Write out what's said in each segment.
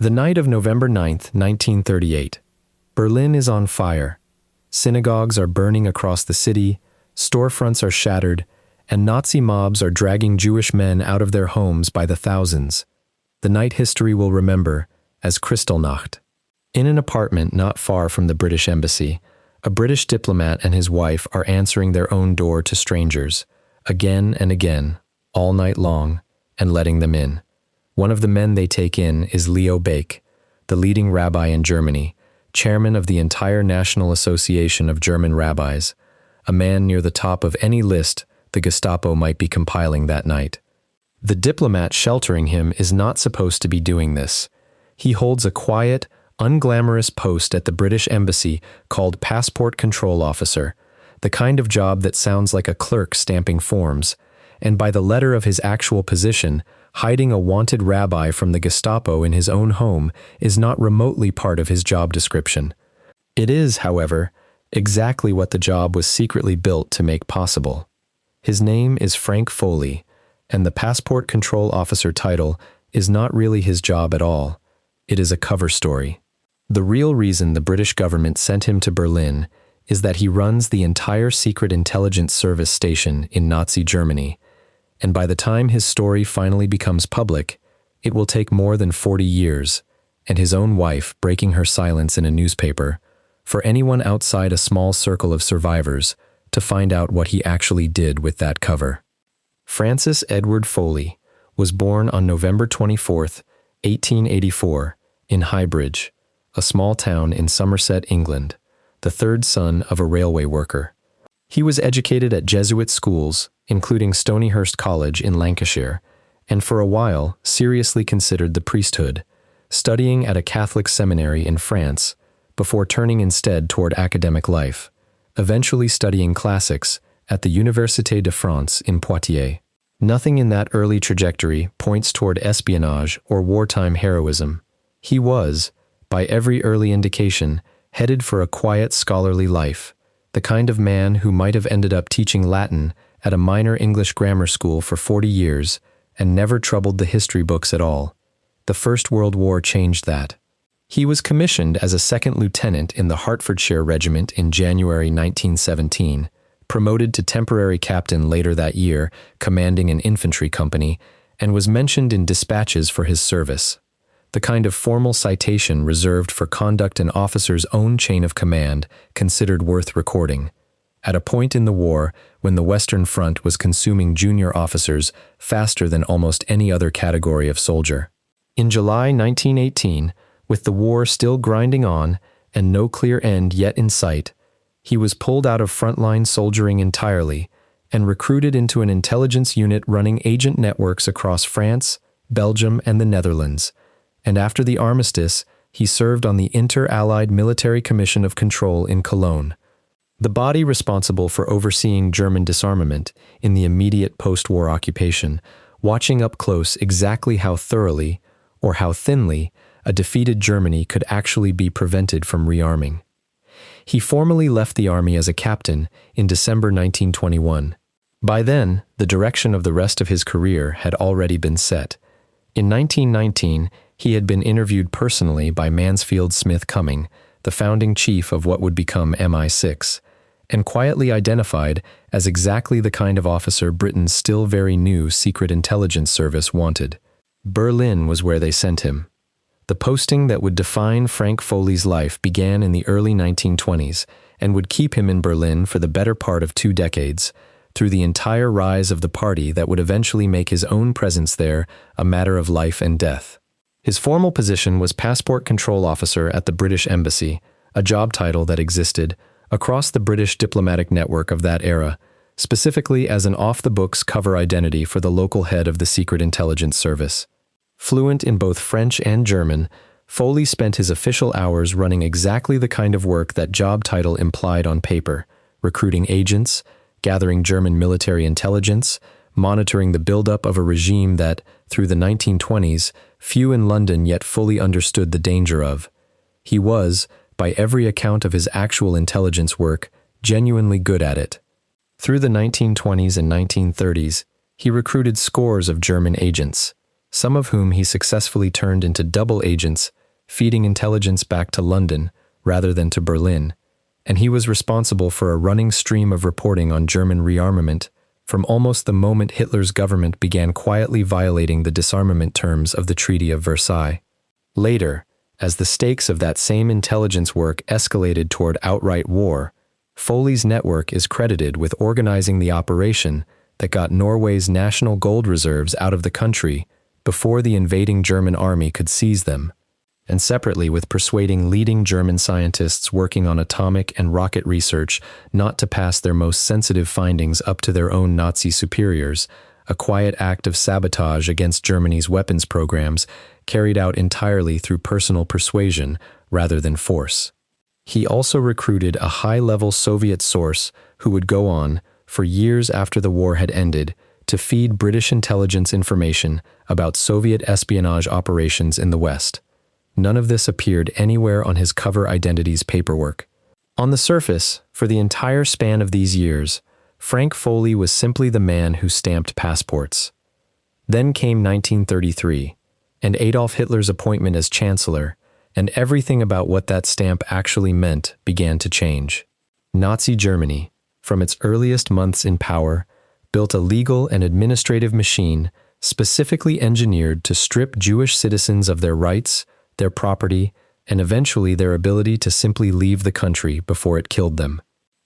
The night of November 9th, 1938. Berlin is on fire. Synagogues are burning across the city, storefronts are shattered, and Nazi mobs are dragging Jewish men out of their homes by the thousands. The night history will remember as Kristallnacht. In an apartment not far from the British Embassy, a British diplomat and his wife are answering their own door to strangers, again and again, all night long, and letting them in. One of the men they take in is Leo Baeck, the leading rabbi in Germany, chairman of the entire National Association of German Rabbis, a man near the top of any list the Gestapo might be compiling that night. The diplomat sheltering him is not supposed to be doing this. He holds a quiet, unglamorous post at the British Embassy called Passport Control Officer, the kind of job that sounds like a clerk stamping forms, and by the letter of his actual position, hiding a wanted rabbi from the Gestapo in his own home is not remotely part of his job description. It is, however, exactly what the job was secretly built to make possible. His name is Frank Foley, and the Passport Control Officer title is not really his job at all. It is a cover story. The real reason the British government sent him to Berlin is that he runs the entire secret intelligence service station in Nazi Germany, and by the time his story finally becomes public, it will take more than 40 years, and his own wife breaking her silence in a newspaper, for anyone outside a small circle of survivors to find out what he actually did with that cover. Francis Edward Foley was born on November 24th, 1884, in Highbridge, a small town in Somerset, England, the third son of a railway worker. He was educated at Jesuit schools, including Stonyhurst College in Lancashire, and for a while seriously considered the priesthood, studying at a Catholic seminary in France, before turning instead toward academic life, eventually studying classics at the Université de France in Poitiers. Nothing in that early trajectory points toward espionage or wartime heroism. He was, by every early indication, headed for a quiet scholarly life, the kind of man who might have ended up teaching Latin at a minor English grammar school for 40 years and never troubled the history books at all. The First World War changed that. He was commissioned as a second lieutenant in the Hertfordshire Regiment in January 1917, promoted to temporary captain later that year, commanding an infantry company, and was mentioned in dispatches for his service, the kind of formal citation reserved for conduct an officer's own chain of command considered worth recording, at a point in the war when the Western Front was consuming junior officers faster than almost any other category of soldier. In July 1918, with the war still grinding on and no clear end yet in sight, he was pulled out of frontline soldiering entirely and recruited into an intelligence unit running agent networks across France, Belgium, and the Netherlands, and after the armistice, he served on the Inter-Allied Military Commission of Control in Cologne, the body responsible for overseeing German disarmament in the immediate post-war occupation, watching up close exactly how thoroughly, or how thinly, a defeated Germany could actually be prevented from rearming. He formally left the army as a captain in December 1921. By then, the direction of the rest of his career had already been set. In 1919, he had been interviewed personally by Mansfield Smith Cumming, the founding chief of what would become MI6, and quietly identified as exactly the kind of officer Britain's still very new Secret Intelligence Service wanted. Berlin was where they sent him. The posting that would define Frank Foley's life began in the early 1920s and would keep him in Berlin for the better part of 2 decades, through the entire rise of the party that would eventually make his own presence there a matter of life and death. His formal position was Passport Control Officer at the British Embassy, a job title that existed across the British diplomatic network of that era, specifically as an off-the-books cover identity for the local head of the Secret Intelligence Service. Fluent in both French and German, Foley spent his official hours running exactly the kind of work that job title implied on paper, recruiting agents, gathering German military intelligence, monitoring the buildup of a regime that, through the 1920s, few in London yet fully understood the danger of. He was, by every account of his actual intelligence work, genuinely good at it. Through the 1920s and 1930s, he recruited scores of German agents. some of whom he successfully turned into double agents, feeding intelligence back to London rather than to Berlin, and he was responsible for a running stream of reporting on German rearmament from almost the moment Hitler's government began quietly violating the disarmament terms of the Treaty of Versailles. Later, as the stakes of that same intelligence work escalated toward outright war, Foley's network is credited with organizing the operation that got Norway's national gold reserves out of the country before the invading German army could seize them, and separately with persuading leading German scientists working on atomic and rocket research not to pass their most sensitive findings up to their own Nazi superiors, a quiet act of sabotage against Germany's weapons programs carried out entirely through personal persuasion rather than force. He also recruited a high-level Soviet source who would go on, for years after the war had ended, to feed British intelligence information about Soviet espionage operations in the West. None of this appeared anywhere on his cover identity's paperwork. On the surface, for the entire span of these years, Frank Foley was simply the man who stamped passports. Then came 1933, and Adolf Hitler's appointment as Chancellor, and everything about what that stamp actually meant began to change. Nazi Germany, from its earliest months in power, built a legal and administrative machine specifically engineered to strip Jewish citizens of their rights, their property, and eventually their ability to simply leave the country before it killed them.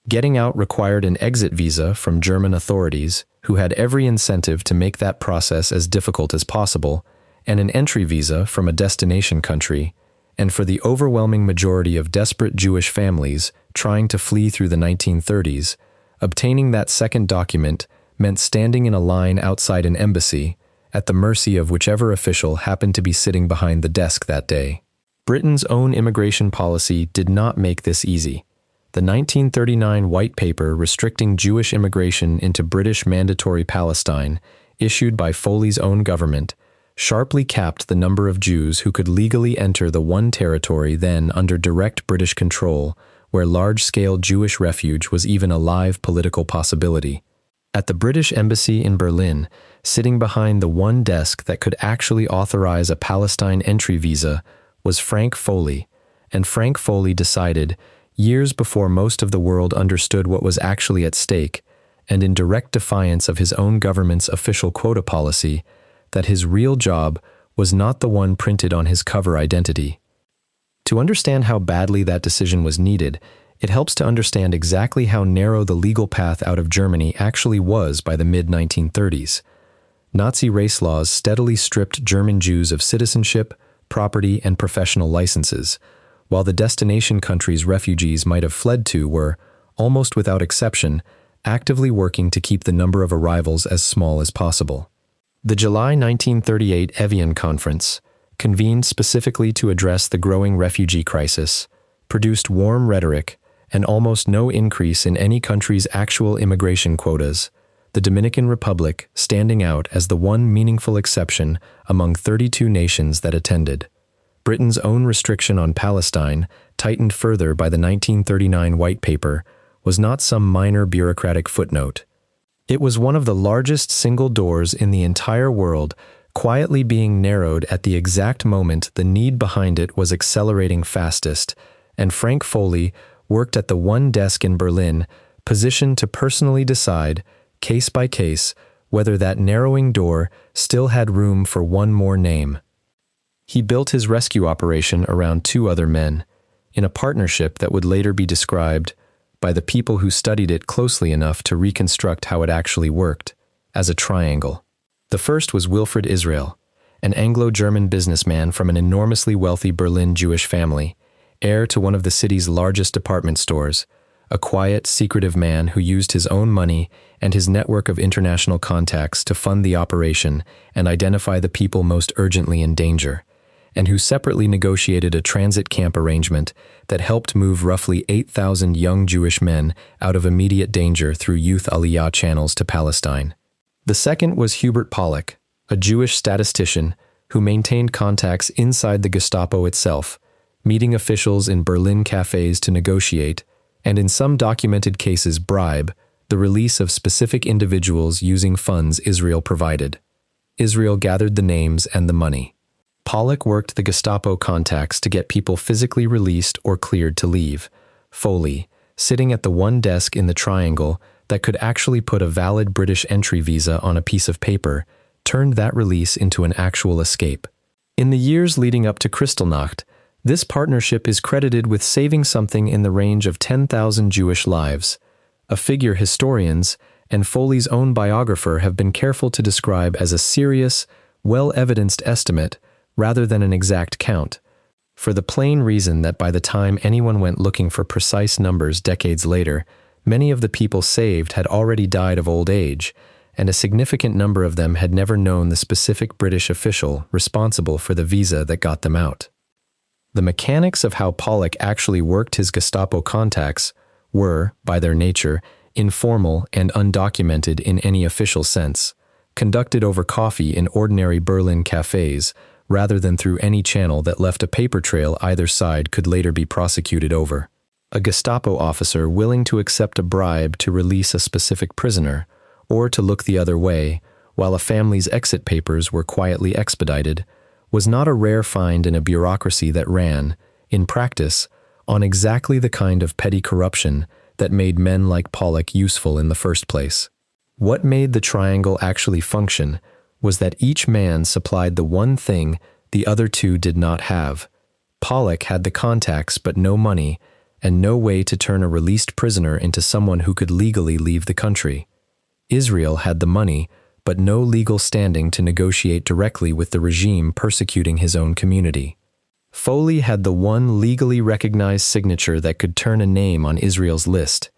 Getting out required an exit visa from German authorities, who had every incentive to make that process as difficult as possible, and an entry visa from a destination country, and for the overwhelming majority of desperate Jewish families trying to flee through the 1930s, obtaining that second document meant standing in a line outside an embassy, at the mercy of whichever official happened to be sitting behind the desk that day. Britain's own immigration policy did not make this easy. The 1939 White Paper restricting Jewish immigration into British Mandatory Palestine, issued by Foley's own government, sharply capped the number of Jews who could legally enter the one territory then under direct British control, where large-scale Jewish refuge was even a live political possibility. At the British Embassy in Berlin, sitting behind the one desk that could actually authorize a Palestine entry visa, was Frank Foley, and Frank Foley decided, years before most of the world understood what was actually at stake, and in direct defiance of his own government's official quota policy, that his real job was not the one printed on his cover identity. To understand how badly that decision was needed, it helps to understand exactly how narrow the legal path out of Germany actually was by the mid-1930s. Nazi race laws steadily stripped German Jews of citizenship, property, and professional licenses, while the destination countries refugees might have fled to were, almost without exception, actively working to keep the number of arrivals as small as possible. The July 1938 Evian Conference, convened specifically to address the growing refugee crisis, produced warm rhetoric and almost no increase in any country's actual immigration quotas, the Dominican Republic standing out as the one meaningful exception among 32 nations that attended. Britain's own restriction on Palestine, tightened further by the 1939 White Paper, was not some minor bureaucratic footnote. It was one of the largest single doors in the entire world, quietly being narrowed at the exact moment the need behind it was accelerating fastest, and Frank Foley worked at the one desk in Berlin, positioned to personally decide, case by case, whether that narrowing door still had room for one more name. He built his rescue operation around two other men, in a partnership that would later be described, by the people who studied it closely enough to reconstruct how it actually worked, as a triangle. The first was Wilfred Israel, an Anglo-German businessman from an enormously wealthy Berlin Jewish family, heir to one of the city's largest department stores, a quiet, secretive man who used his own money and his network of international contacts to fund the operation and identify the people most urgently in danger, and who separately negotiated a transit camp arrangement that helped move roughly 8,000 young Jewish men out of immediate danger through youth Aliyah channels to Palestine. The second was Hubert Pollack, a Jewish statistician who maintained contacts inside the Gestapo itself, meeting officials in Berlin cafes to negotiate, and in some documented cases bribe, the release of specific individuals using funds Israel provided. Israel gathered the names and the money. Pollock worked the Gestapo contacts to get people physically released or cleared to leave. Foley, sitting at the one desk in the triangle that could actually put a valid British entry visa on a piece of paper, turned that release into an actual escape. In the years leading up to Kristallnacht, this partnership is credited with saving something in the range of 10,000 Jewish lives, a figure historians and Foley's own biographer have been careful to describe as a serious, well-evidenced estimate rather than an exact count, for the plain reason that by the time anyone went looking for precise numbers decades later, many of the people saved had already died of old age, and a significant number of them had never known the specific British official responsible for the visa that got them out. The mechanics of how Pollock actually worked his Gestapo contacts were, by their nature, informal and undocumented in any official sense, conducted over coffee in ordinary Berlin cafes, rather than through any channel that left a paper trail either side could later be prosecuted over. A Gestapo officer willing to accept a bribe to release a specific prisoner, or to look the other way, while a family's exit papers were quietly expedited, was not a rare find in a bureaucracy that ran, in practice, on exactly the kind of petty corruption that made men like Pollock useful in the first place. What made the triangle actually function was that each man supplied the one thing the other two did not have. Pollock had the contacts but no money, and no way to turn a released prisoner into someone who could legally leave the country. Israel had the money, but no legal standing to negotiate directly with the regime persecuting his own community. Foley had the one legally recognized signature that could turn a name on Israel's list,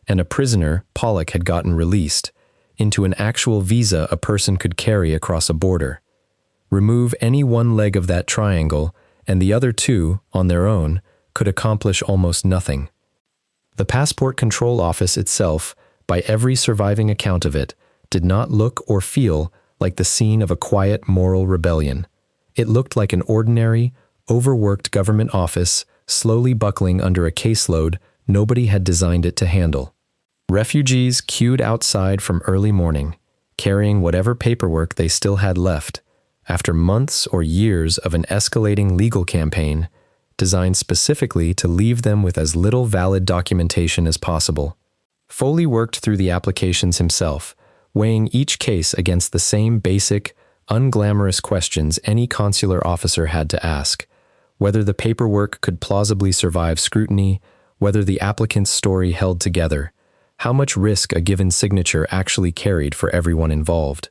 and a prisoner, Pollock had gotten released, into an actual visa a person could carry across a border. Remove any one leg of that triangle, and the other two, on their own, could accomplish almost nothing. The Passport Control Office itself, by every surviving account of it, did not look or feel like the scene of a quiet moral rebellion. It looked like an ordinary, overworked government office slowly buckling under a caseload nobody had designed it to handle. Refugees queued outside from early morning, carrying whatever paperwork they still had left, after months or years of an escalating legal campaign designed specifically to leave them with as little valid documentation as possible. Foley worked through the applications himself, weighing each case against the same basic, unglamorous questions any consular officer had to ask: whether the paperwork could plausibly survive scrutiny, whether the applicant's story held together, how much risk a given signature actually carried for everyone involved.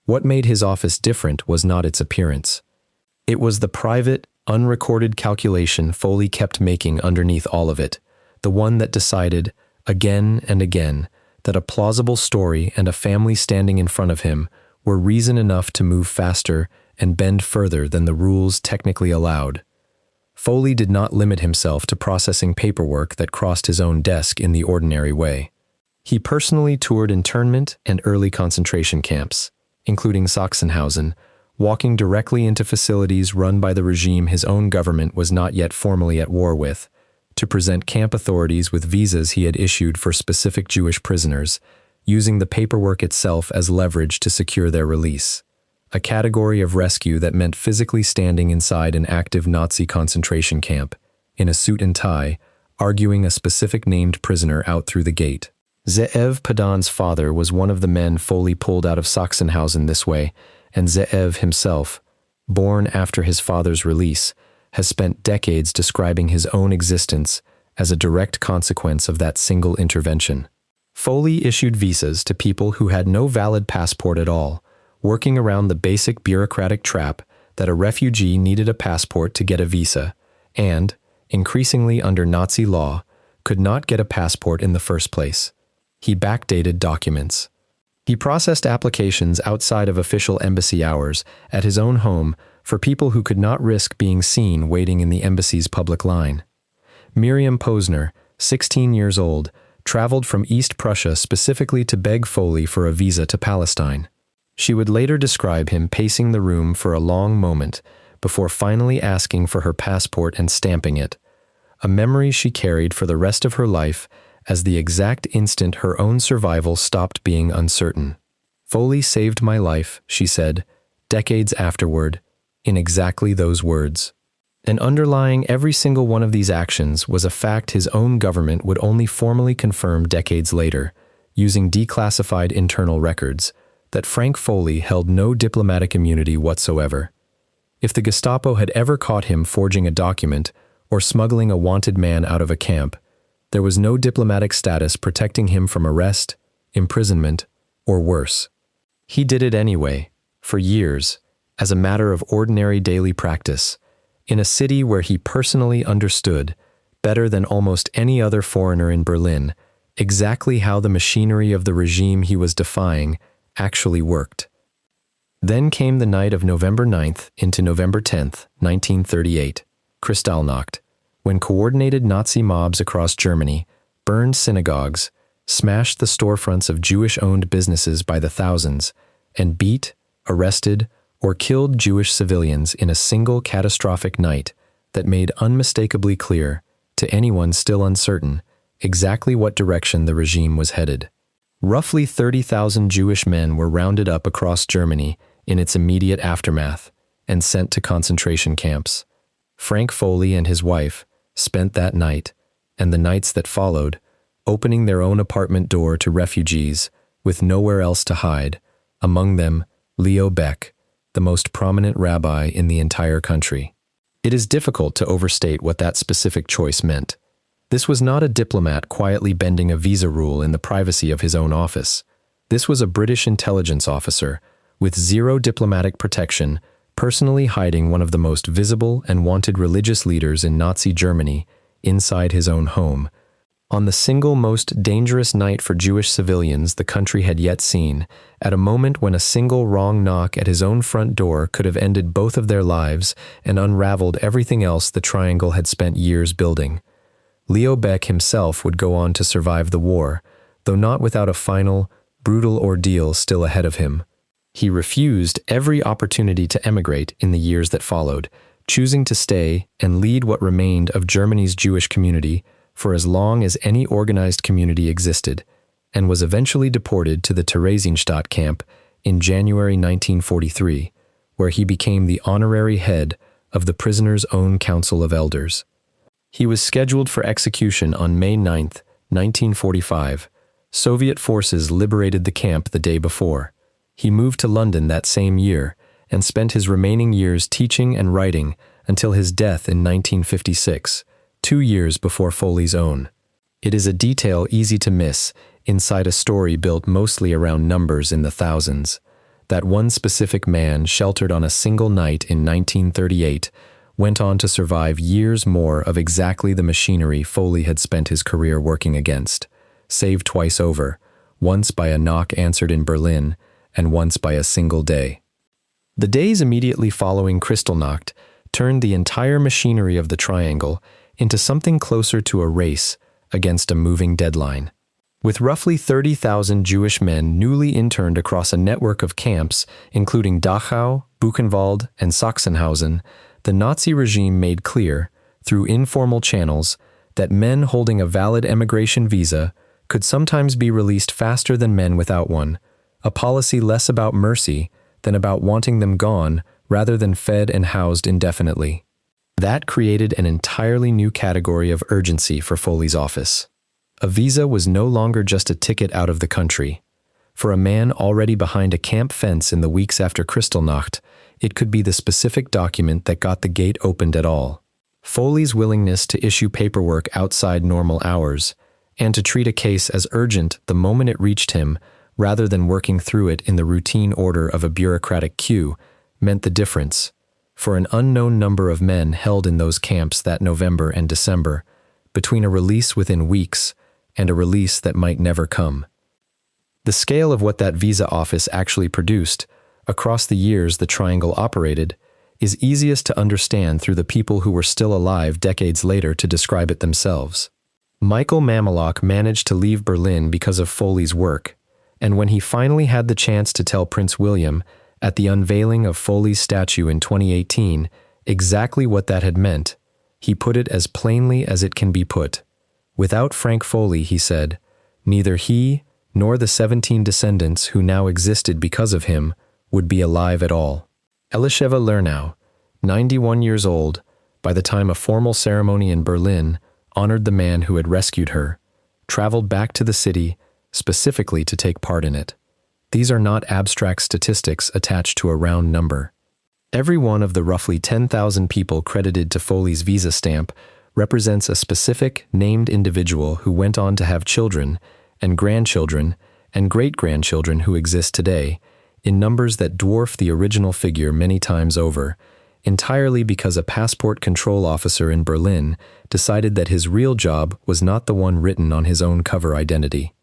What made his office different was not its appearance. It was the private, unrecorded calculation Foley kept making underneath all of it, the one that decided, again and again, that a plausible story and a family standing in front of him were reason enough to move faster and bend further than the rules technically allowed. Foley did not limit himself to processing paperwork that crossed his own desk in the ordinary way. He personally toured internment and early concentration camps, including Sachsenhausen, walking directly into facilities run by the regime his own government was not yet formally at war with, to present camp authorities with visas he had issued for specific Jewish prisoners, using the paperwork itself as leverage to secure their release, a category of rescue that meant physically standing inside an active Nazi concentration camp, in a suit and tie, arguing a specific named prisoner out through the gate. Ze'ev Padan's father was one of the men Foley pulled out of Sachsenhausen this way, and Ze'ev himself, born after his father's release, has spent decades describing his own existence as a direct consequence of that single intervention. Foley issued visas to people who had no valid passport at all, working around the basic bureaucratic trap that a refugee needed a passport to get a visa, and, increasingly under Nazi law, could not get a passport in the first place. He backdated documents. He processed applications outside of official embassy hours at his own home for people who could not risk being seen waiting in the embassy's public line. Miriam Posner, 16 years old, traveled from East Prussia specifically to beg Foley for a visa to Palestine. She would later describe him pacing the room for a long moment before finally asking for her passport and stamping it, a memory she carried for the rest of her life as the exact instant her own survival stopped being uncertain. "Foley saved my life," she said, decades afterward, in exactly those words. And underlying every single one of these actions was a fact his own government would only formally confirm decades later, using declassified internal records, that Frank Foley held no diplomatic immunity whatsoever. If the Gestapo had ever caught him forging a document or smuggling a wanted man out of a camp, there was no diplomatic status protecting him from arrest, imprisonment, or worse. He did it anyway, for years, as a matter of ordinary daily practice, in a city where he personally understood, better than almost any other foreigner in Berlin, exactly how the machinery of the regime he was defying actually worked. Then came the night of November 9th into November 10th, 1938, Kristallnacht, when coordinated Nazi mobs across Germany burned synagogues, smashed the storefronts of Jewish-owned businesses by the thousands, and beat, arrested, or killed Jewish civilians in a single catastrophic night that made unmistakably clear, to anyone still uncertain, exactly what direction the regime was headed. Roughly 30,000 Jewish men were rounded up across Germany in its immediate aftermath and sent to concentration camps. Frank Foley and his wife spent that night, and the nights that followed, opening their own apartment door to refugees with nowhere else to hide, among them Leo Beck, the most prominent rabbi in the entire country. It is difficult to overstate what that specific choice meant. This was not a diplomat quietly bending a visa rule in the privacy of his own office. This was a British intelligence officer, with zero diplomatic protection, personally hiding one of the most visible and wanted religious leaders in Nazi Germany inside his own home, on the single most dangerous night for Jewish civilians the country had yet seen, at a moment when a single wrong knock at his own front door could have ended both of their lives and unraveled everything else the Triangle had spent years building. Leo Beck himself would go on to survive the war, though not without a final, brutal ordeal still ahead of him. He refused every opportunity to emigrate in the years that followed, choosing to stay and lead what remained of Germany's Jewish community for as long as any organized community existed, and was eventually deported to the Theresienstadt camp in January 1943, where he became the honorary head of the prisoner's own Council of Elders. He was scheduled for execution on May 9, 1945. Soviet forces liberated the camp the day before. He moved to London that same year and spent his remaining years teaching and writing until his death in 1956, 2 years before Foley's own. It is a detail easy to miss inside a story built mostly around numbers in the thousands. That one specific man, sheltered on a single night in 1938, went on to survive years more of exactly the machinery Foley had spent his career working against, saved twice over, once by a knock answered in Berlin, and once by a single day. The days immediately following Kristallnacht turned the entire machinery of the Triangle into something closer to a race against a moving deadline. With roughly 30,000 Jewish men newly interned across a network of camps, including Dachau, Buchenwald, and Sachsenhausen, the Nazi regime made clear, through informal channels, that men holding a valid emigration visa could sometimes be released faster than men without one, a policy less about mercy than about wanting them gone rather than fed and housed indefinitely. That created an entirely new category of urgency for Foley's office. A visa was no longer just a ticket out of the country. For a man already behind a camp fence in the weeks after Kristallnacht, it could be the specific document that got the gate opened at all. Foley's willingness to issue paperwork outside normal hours, and to treat a case as urgent the moment it reached him, rather than working through it in the routine order of a bureaucratic queue, meant the difference. For an unknown number of men held in those camps that November and December, between a release within weeks and a release that might never come. The scale of what that visa office actually produced, across the years the Triangle operated, is easiest to understand through the people who were still alive decades later to describe it themselves. Michael Mamelach managed to leave Berlin because of Foley's work, and when he finally had the chance to tell Prince William, at the unveiling of Foley's statue in 2018, exactly what that had meant, he put it as plainly as it can be put. Without Frank Foley, he said, neither he nor the 17 descendants who now existed because of him would be alive at all. Elisheva Lernau, 91 years old, by the time a formal ceremony in Berlin honored the man who had rescued her, traveled back to the city specifically to take part in it. These are not abstract statistics attached to a round number. Every one of the roughly 10,000 people credited to Foley's visa stamp represents a specific, named individual who went on to have children and grandchildren and great-grandchildren who exist today, in numbers that dwarf the original figure many times over, entirely because a passport control officer in Berlin decided that his real job was not the one written on his own cover identity.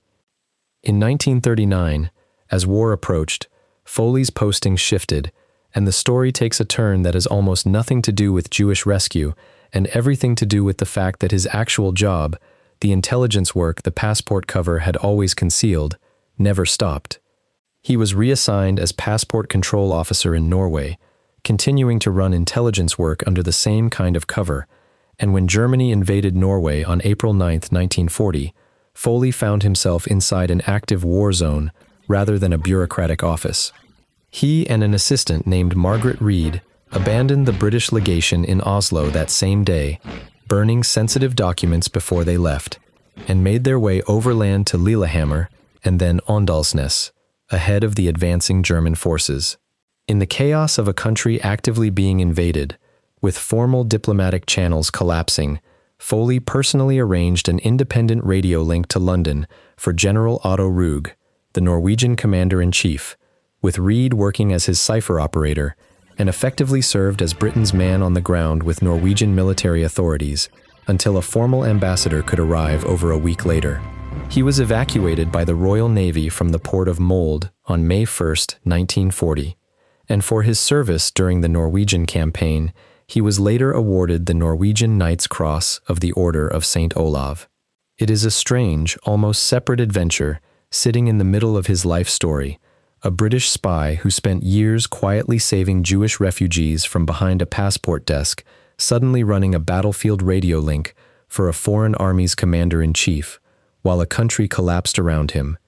In 1939, as war approached, Foley's posting shifted, and the story takes a turn that has almost nothing to do with Jewish rescue and everything to do with the fact that his actual job, the intelligence work the passport cover had always concealed, never stopped. He was reassigned as passport control officer in Norway, continuing to run intelligence work under the same kind of cover, and when Germany invaded Norway on April 9, 1940, Foley found himself inside an active war zone rather than a bureaucratic office. He and an assistant named Margaret Reed abandoned the British legation in Oslo that same day, burning sensitive documents before they left, and made their way overland to Lillehammer and then Åndalsnes, ahead of the advancing German forces. In the chaos of a country actively being invaded, with formal diplomatic channels collapsing, Foley personally arranged an independent radio link to London for General Otto Rugge, the Norwegian commander-in-chief, with Reed working as his cipher operator, and effectively served as Britain's man on the ground with Norwegian military authorities, until a formal ambassador could arrive over a week later. He was evacuated by the Royal Navy from the port of Molde on May 1, 1940, and for his service during the Norwegian campaign, he was later awarded the Norwegian Knight's Cross of the Order of St. Olav. It is a strange, almost separate adventure, sitting in the middle of his life story, a British spy who spent years quietly saving Jewish refugees from behind a passport desk, suddenly running a battlefield radio link for a foreign army's commander-in-chief, while a country collapsed around him.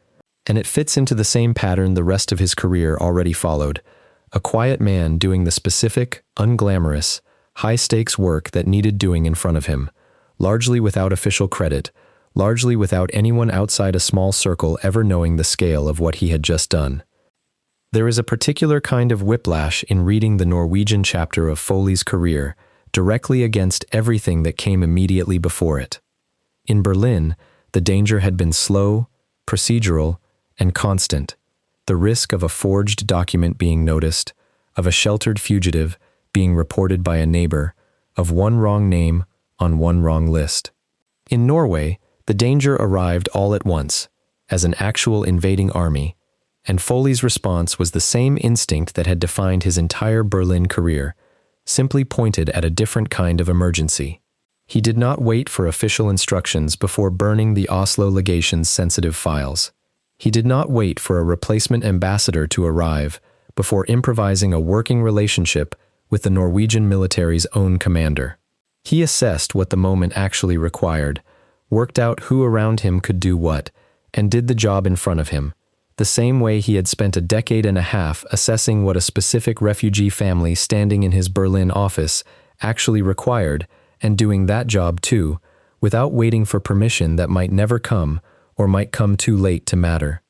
And it fits into the same pattern the rest of his career already followed, a quiet man doing the specific, unglamorous, high-stakes work that needed doing in front of him, largely without official credit, largely without anyone outside a small circle ever knowing the scale of what he had just done. There is a particular kind of whiplash in reading the Norwegian chapter of Foley's career directly against everything that came immediately before it. In Berlin, the danger had been slow, procedural, and constant. The risk of a forged document being noticed, of a sheltered fugitive being reported by a neighbor, of one wrong name on one wrong list. In Norway, the danger arrived all at once, as an actual invading army, and Foley's response was the same instinct that had defined his entire Berlin career, simply pointed at a different kind of emergency. He did not wait for official instructions before burning the Oslo legation's sensitive files. He did not wait for a replacement ambassador to arrive before improvising a working relationship with the Norwegian military's own commander. He assessed what the moment actually required, worked out who around him could do what, and did the job in front of him, the same way he had spent a decade and a half assessing what a specific refugee family standing in his Berlin office actually required, and doing that job too, without waiting for permission that might never come or might come too late to matter.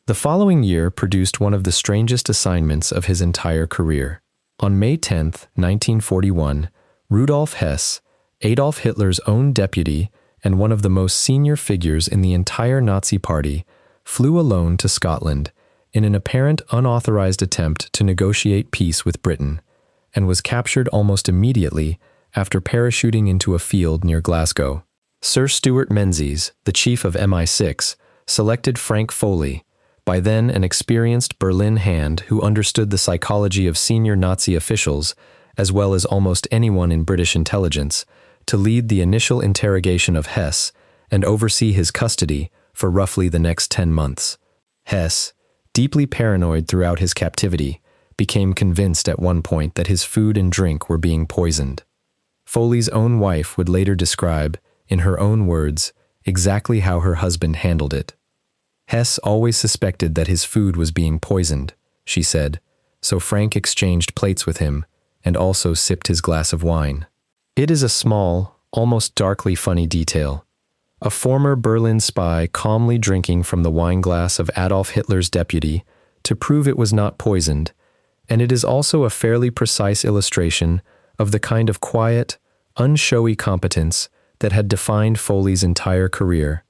The following year produced one of the strangest assignments of his entire career. On May 10, 1941, Rudolf Hess, Adolf Hitler's own deputy and one of the most senior figures in the entire Nazi Party, flew alone to Scotland in an apparent unauthorized attempt to negotiate peace with Britain, and was captured almost immediately after parachuting into a field near Glasgow. Sir Stuart Menzies, the chief of MI6, selected Frank Foley, by then an experienced Berlin hand who understood the psychology of senior Nazi officials, as well as almost anyone in British intelligence, to lead the initial interrogation of Hess and oversee his custody for roughly the next 10 months. Hess, deeply paranoid throughout his captivity, became convinced at one point that his food and drink were being poisoned. Foley's own wife would later describe, in her own words, exactly how her husband handled it. Hess always suspected that his food was being poisoned, she said, so Frank exchanged plates with him and also sipped his glass of wine. It is a small, almost darkly funny detail. A former Berlin spy calmly drinking from the wineglass of Adolf Hitler's deputy to prove it was not poisoned, and it is also a fairly precise illustration of the kind of quiet, unshowy competence that had defined Foley's entire career.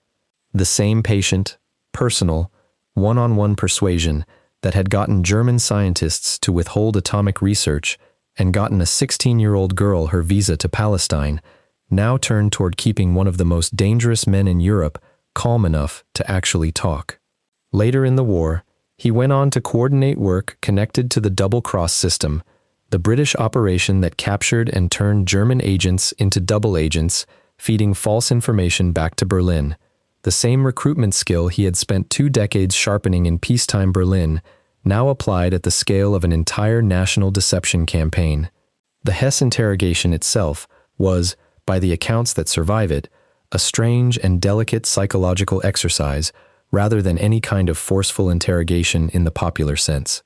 The same patient, personal, one-on-one persuasion that had gotten German scientists to withhold atomic research and gotten a 16-year-old girl her visa to Palestine now turned toward keeping one of the most dangerous men in Europe calm enough to actually talk. Later in the war, he went on to coordinate work connected to the double-cross system, the British operation that captured and turned German agents into double agents, feeding false information back to Berlin. The same recruitment skill he had spent 2 decades sharpening in peacetime Berlin, now applied at the scale of an entire national deception campaign. The Hess interrogation itself was, by the accounts that survive it, a strange and delicate psychological exercise rather than any kind of forceful interrogation in the popular sense.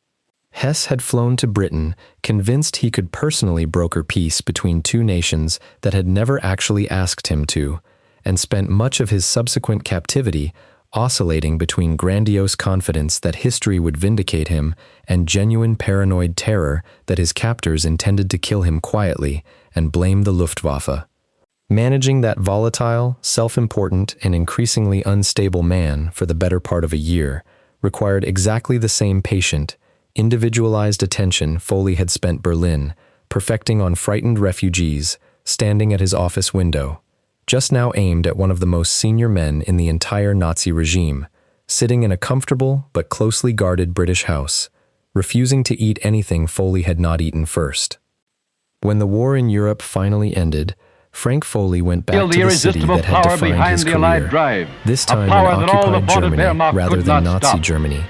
Hess had flown to Britain, convinced he could personally broker peace between 2 nations that had never actually asked him to, and spent much of his subsequent captivity oscillating between grandiose confidence that history would vindicate him and genuine paranoid terror that his captors intended to kill him quietly and blame the Luftwaffe. Managing that volatile, self-important, and increasingly unstable man for the better part of a year required exactly the same patient, individualized attention Foley had spent Berlin, perfecting on frightened refugees, standing at his office window, just now aimed at one of the most senior men in the entire Nazi regime, sitting in a comfortable but closely guarded British house, refusing to eat anything Foley had not eaten first. When the war in Europe finally ended, Frank Foley went back to the city that had defined his career, this time in occupied Germany rather than Nazi Germany,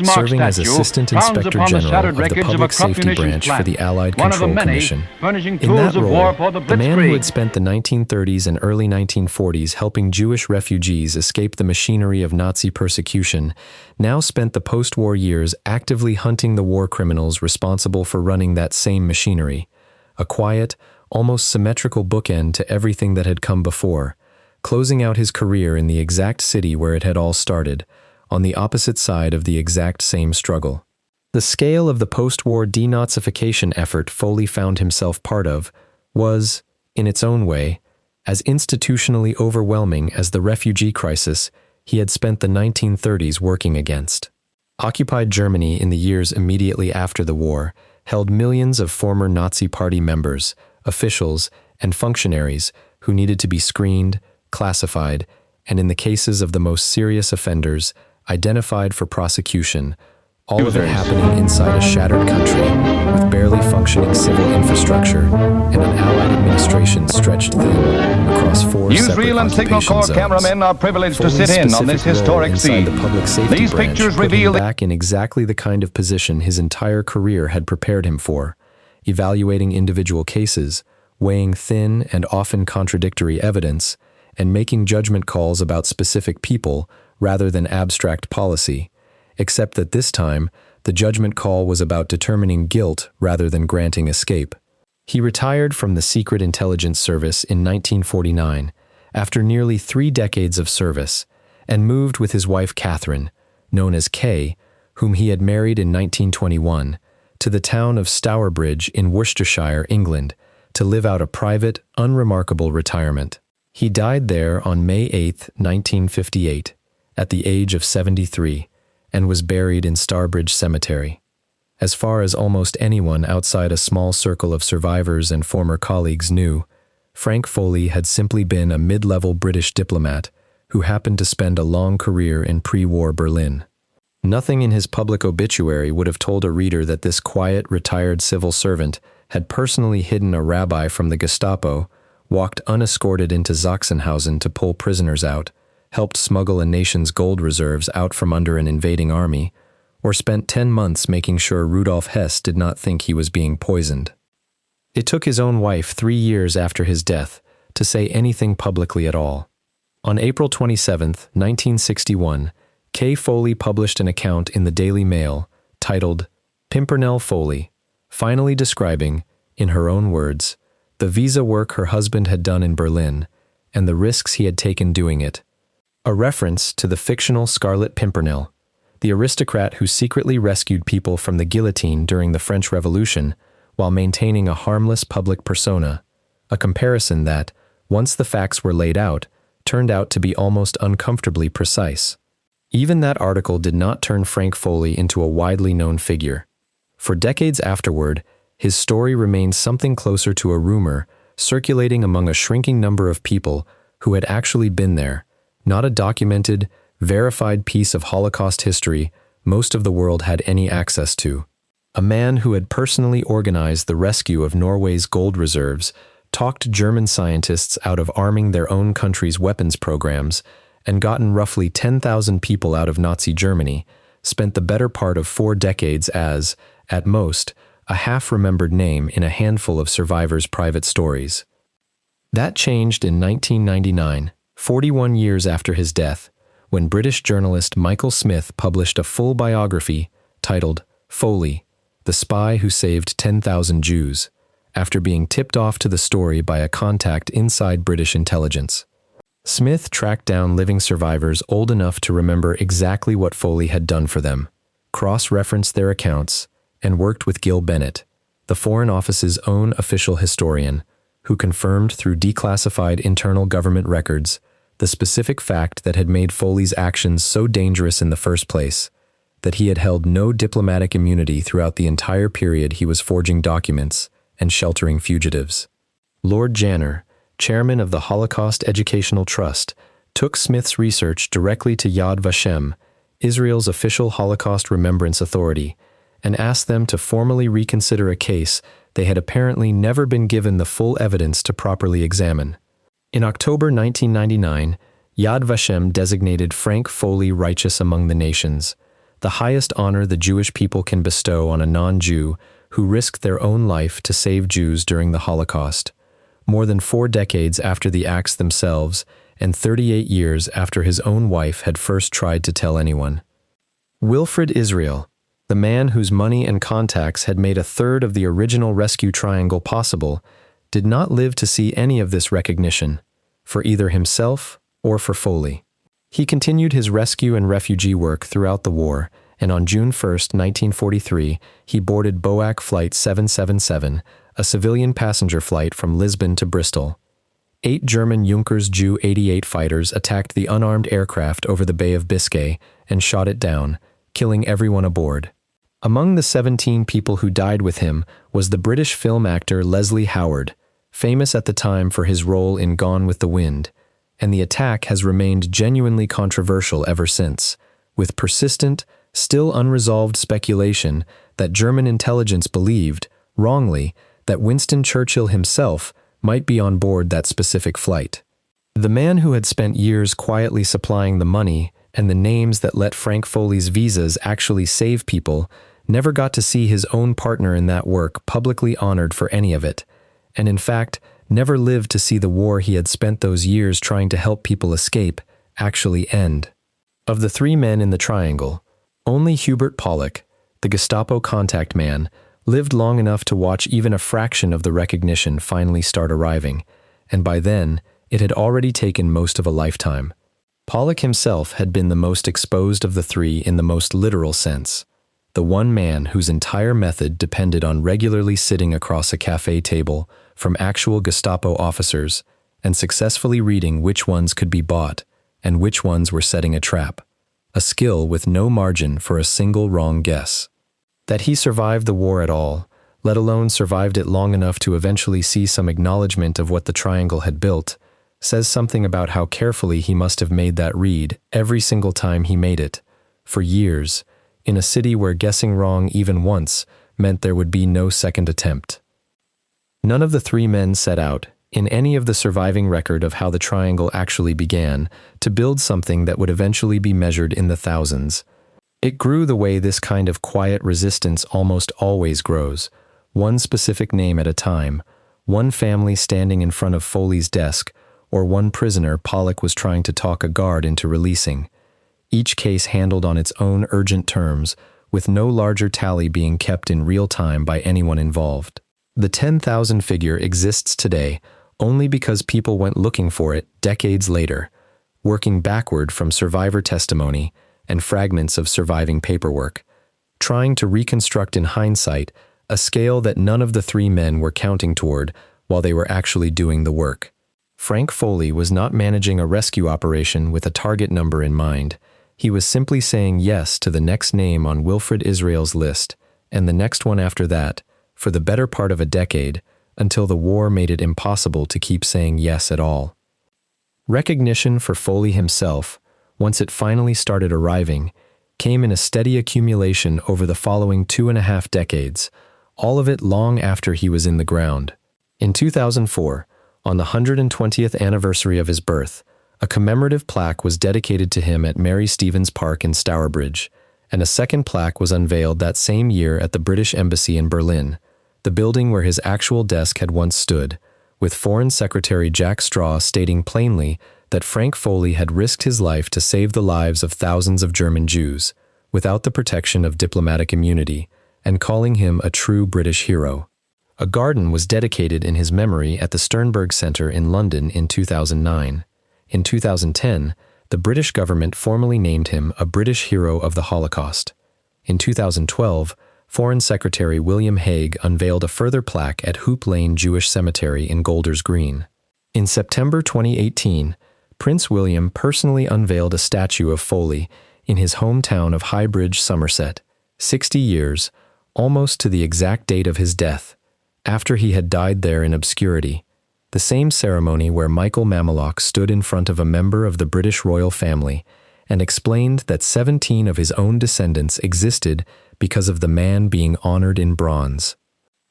serving as Assistant Inspector General of the Public Safety Branch for the Allied Control Commission. In that role, the man who had spent the 1930s and early 1940s helping Jewish refugees escape the machinery of Nazi persecution now spent the post-war years actively hunting the war criminals responsible for running that same machinery, a quiet, almost symmetrical bookend to everything that had come before, closing out his career in the exact city where it had all started, on the opposite side of the exact same struggle. The scale of the post-war denazification effort Foley found himself part of was, in its own way, as institutionally overwhelming as the refugee crisis he had spent the 1930s working against. Occupied Germany in the years immediately after the war held millions of former Nazi Party members, officials, and functionaries who needed to be screened, classified, and in the cases of the most serious offenders, identified for prosecution, all of it happening inside a shattered country with barely functioning civil infrastructure and an Allied administration stretched thin across 4 separate Newsreel and Signal Corps cameramen are privileged to sit in on this historic scene. These pictures reveal back in exactly the kind of position his entire career had prepared him for, evaluating individual cases, weighing thin and often contradictory evidence, and making judgment calls about specific people rather than abstract policy, except that this time, the judgment call was about determining guilt rather than granting escape. He retired from the Secret Intelligence Service in 1949, after nearly 3 decades of service, and moved with his wife Catherine, known as Kay, whom he had married in 1921, to the town of Stourbridge in Worcestershire, England, to live out a private, unremarkable retirement. He died there on May 8, 1958, at the age of 73, and was buried in Stourbridge Cemetery. As far as almost anyone outside a small circle of survivors and former colleagues knew, Frank Foley had simply been a mid-level British diplomat who happened to spend a long career in pre-war Berlin. Nothing in his public obituary would have told a reader that this quiet, retired civil servant had personally hidden a rabbi from the Gestapo, walked unescorted into Sachsenhausen to pull prisoners out, helped smuggle a nation's gold reserves out from under an invading army, or spent 10 months making sure Rudolf Hess did not think he was being poisoned. It took his own wife 3 years after his death to say anything publicly at all. On April 27, 1961, Kay Foley published an account in the Daily Mail titled, Pimpernel Foley, finally describing, in her own words, the visa work her husband had done in Berlin and the risks he had taken doing it. A reference to the fictional Scarlet Pimpernel, the aristocrat who secretly rescued people from the guillotine during the French Revolution while maintaining a harmless public persona, a comparison that, once the facts were laid out, turned out to be almost uncomfortably precise. Even that article did not turn Frank Foley into a widely known figure. For decades afterward, his story remained something closer to a rumor circulating among a shrinking number of people who had actually been there, not a documented, verified piece of Holocaust history most of the world had any access to. A man who had personally organized the rescue of Norway's gold reserves talked German scientists out of arming their own country's weapons programs and gotten roughly 10,000 people out of Nazi Germany, spent the better part of 4 decades as, at most, a half-remembered name in a handful of survivors' private stories. That changed in 1999, 41 years after his death, when British journalist Michael Smith published a full biography titled Foley, the Spy Who Saved 10,000 Jews, after being tipped off to the story by a contact inside British intelligence. Smith tracked down living survivors old enough to remember exactly what Foley had done for them, cross-referenced their accounts, and worked with Gil Bennett, the Foreign Office's own official historian, who confirmed through declassified internal government records the specific fact that had made Foley's actions so dangerous in the first place, that he had held no diplomatic immunity throughout the entire period he was forging documents and sheltering fugitives. Lord Janner, chairman of the Holocaust Educational Trust, took Smith's research directly to Yad Vashem, Israel's official Holocaust Remembrance Authority, and asked them to formally reconsider a case they had apparently never been given the full evidence to properly examine. In October 1999, Yad Vashem designated Frank Foley righteous among the nations, the highest honor the Jewish people can bestow on a non-Jew who risked their own life to save Jews during the Holocaust, more than 4 decades after the acts themselves and 38 years after his own wife had first tried to tell anyone. Wilfred Israel, the man whose money and contacts had made a third of the original rescue triangle possible, did not live to see any of this recognition, for either himself or for Foley. He continued his rescue and refugee work throughout the war, and on June 1, 1943, he boarded BOAC Flight 777, a civilian passenger flight from Lisbon to Bristol. 8 German Junkers Ju-88 fighters attacked the unarmed aircraft over the Bay of Biscay and shot it down, killing everyone aboard. Among the 17 people who died with him was the British film actor Leslie Howard, famous at the time for his role in Gone with the Wind, and the attack has remained genuinely controversial ever since, with persistent, still unresolved speculation that German intelligence believed, wrongly, that Winston Churchill himself might be on board that specific flight. The man who had spent years quietly supplying the money and the names that let Frank Foley's visas actually save people never got to see his own partner in that work publicly honored for any of it, and in fact, never lived to see the war he had spent those years trying to help people escape actually end. Of the 3 men in the triangle, only Hubert Pollock, the Gestapo contact man, lived long enough to watch even a fraction of the recognition finally start arriving, and by then, it had already taken most of a lifetime. Pollock himself had been the most exposed of the 3 in the most literal sense, the one man whose entire method depended on regularly sitting across a cafe table from actual Gestapo officers and successfully reading which ones could be bought and which ones were setting a trap, a skill with no margin for a single wrong guess. That he survived the war at all, let alone survived it long enough to eventually see some acknowledgement of what the triangle had built, says something about how carefully he must have made that read every single time he made it, for years, in a city where guessing wrong even once meant there would be no second attempt. None of the 3 men set out, in any of the surviving record of how the triangle actually began, to build something that would eventually be measured in the thousands. It grew the way this kind of quiet resistance almost always grows, one specific name at a time, one family standing in front of Foley's desk, or one prisoner Pollock was trying to talk a guard into releasing. Each case handled on its own urgent terms, with no larger tally being kept in real time by anyone involved. The 10,000 figure exists today only because people went looking for it decades later, working backward from survivor testimony and fragments of surviving paperwork, trying to reconstruct in hindsight a scale that none of the three men were counting toward while they were actually doing the work. Frank Foley was not managing a rescue operation with a target number in mind. He was simply saying yes to the next name on Wilfred Israel's list, and the next one after that, for the better part of a decade, until the war made it impossible to keep saying yes at all. Recognition for Foley himself, once it finally started arriving, came in a steady accumulation over the following 2.5 decades, all of it long after he was in the ground. In 2004, on the 120th anniversary of his birth, a commemorative plaque was dedicated to him at Mary Stevens Park in Stourbridge, and a second plaque was unveiled that same year at the British Embassy in Berlin, the building where his actual desk had once stood, with Foreign Secretary Jack Straw stating plainly that Frank Foley had risked his life to save the lives of thousands of German Jews, without the protection of diplomatic immunity, and calling him a true British hero. A garden was dedicated in his memory at the Sternberg Centre in London in 2009. In 2010, the British government formally named him a British Hero of the Holocaust. In 2012, Foreign Secretary William Hague unveiled a further plaque at Hoop Lane Jewish Cemetery in Golders Green. In September 2018, Prince William personally unveiled a statue of Foley in his hometown of Highbridge, Somerset, 60 years, almost to the exact date of his death, after he had died there in obscurity, the same ceremony where Michael Mamelock stood in front of a member of the British royal family and explained that 17 of his own descendants existed because of the man being honored in bronze.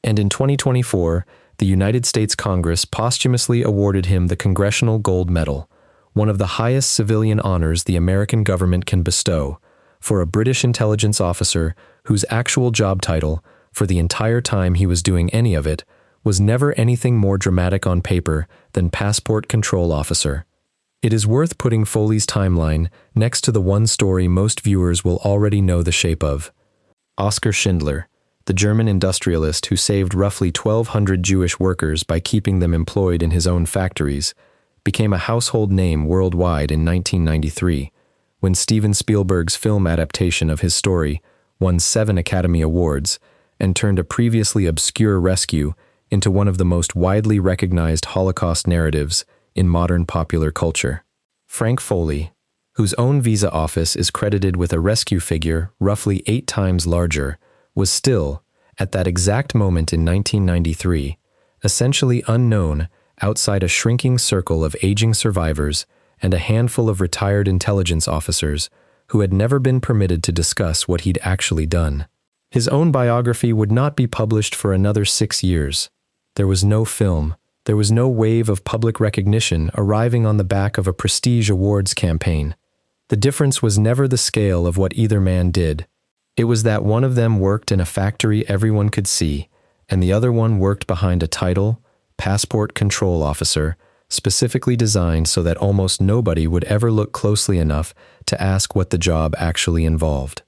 And in 2024, the United States Congress posthumously awarded him the Congressional Gold Medal, one of the highest civilian honors the American government can bestow, for a British intelligence officer whose actual job title, for the entire time he was doing any of it, was never anything more dramatic on paper than passport control officer. It is worth putting Foley's timeline next to the one story most viewers will already know the shape of. Oskar Schindler, the German industrialist who saved roughly 1,200 Jewish workers by keeping them employed in his own factories, became a household name worldwide in 1993, when Steven Spielberg's film adaptation of his story won 7 Academy Awards and turned a previously obscure rescue into one of the most widely recognized Holocaust narratives in modern popular culture. Frank Foley, whose own visa office is credited with a rescue figure roughly 8 times larger, was still, at that exact moment in 1993, essentially unknown outside a shrinking circle of aging survivors and a handful of retired intelligence officers who had never been permitted to discuss what he'd actually done. His own biography would not be published for another 6 years. There was no film. There was no wave of public recognition arriving on the back of a prestige awards campaign. The difference was never the scale of what either man did. It was that one of them worked in a factory everyone could see, and the other one worked behind a title, passport control officer, specifically designed so that almost nobody would ever look closely enough to ask what the job actually involved.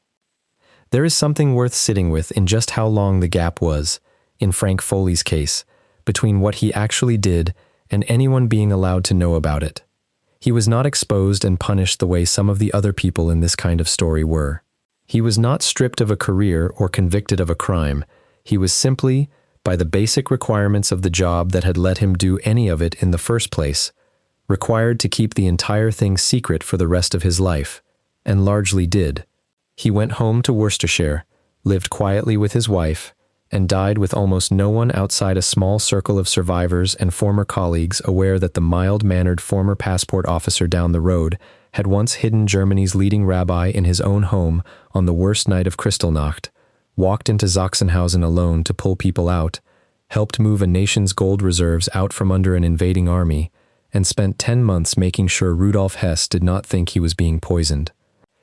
There is something worth sitting with in just how long the gap was, in Frank Foley's case, between what he actually did and anyone being allowed to know about it. He was not exposed and punished the way some of the other people in this kind of story were. He was not stripped of a career or convicted of a crime. He was simply, by the basic requirements of the job that had let him do any of it in the first place, required to keep the entire thing secret for the rest of his life, and largely did. He went home to Worcestershire, lived quietly with his wife, and died with almost no one outside a small circle of survivors and former colleagues aware that the mild-mannered former passport officer down the road had once hidden Germany's leading rabbi in his own home on the worst night of Kristallnacht, walked into Sachsenhausen alone to pull people out, helped move a nation's gold reserves out from under an invading army, and spent 10 months making sure Rudolf Hess did not think he was being poisoned.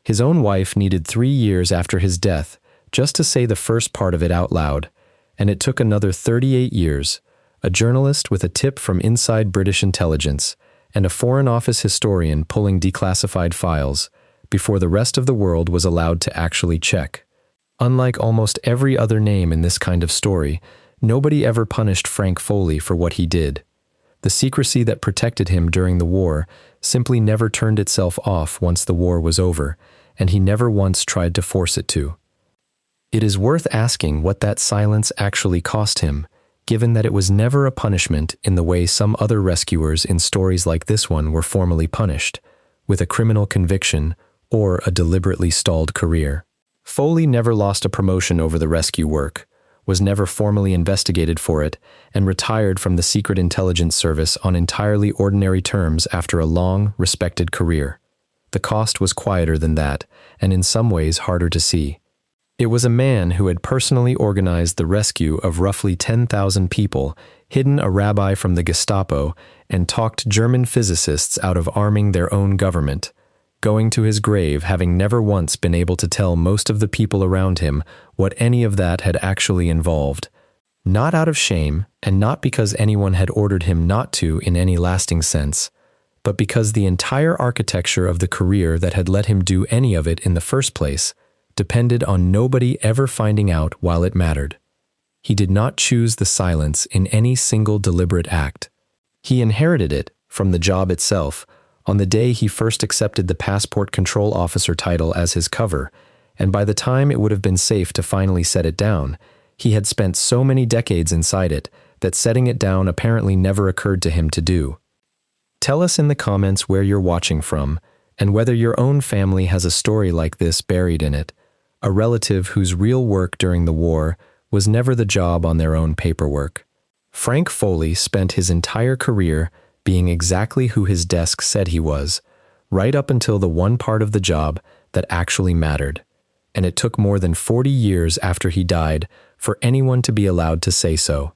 His own wife needed 3 years after his death just to say the first part of it out loud, and it took another 38 years, a journalist with a tip from inside British intelligence, and a Foreign Office historian pulling declassified files, before the rest of the world was allowed to actually check. Unlike almost every other name in this kind of story, nobody ever punished Frank Foley for what he did. The secrecy that protected him during the war simply never turned itself off once the war was over, and he never once tried to force it to. It is worth asking what that silence actually cost him, given that it was never a punishment in the way some other rescuers in stories like this one were formally punished, with a criminal conviction or a deliberately stalled career. Foley never lost a promotion over the rescue work, was never formally investigated for it, and retired from the Secret Intelligence Service on entirely ordinary terms after a long, respected career. The cost was quieter than that, and in some ways harder to see. It was a man who had personally organized the rescue of roughly 10,000 people, hidden a rabbi from the Gestapo, and talked German physicists out of arming their own government, going to his grave having never once been able to tell most of the people around him what any of that had actually involved. Not out of shame, and not because anyone had ordered him not to in any lasting sense, but because the entire architecture of the career that had let him do any of it in the first place depended on nobody ever finding out while it mattered. He did not choose the silence in any single deliberate act. He inherited it from the job itself on the day he first accepted the passport control officer title as his cover, and by the time it would have been safe to finally set it down, he had spent so many decades inside it that setting it down apparently never occurred to him to do. Tell us in the comments where you're watching from, and whether your own family has a story like this buried in it, a relative whose real work during the war was never the job on their own paperwork. Frank Foley spent his entire career being exactly who his desk said he was, right up until the one part of the job that actually mattered, and it took more than 40 years after he died for anyone to be allowed to say so.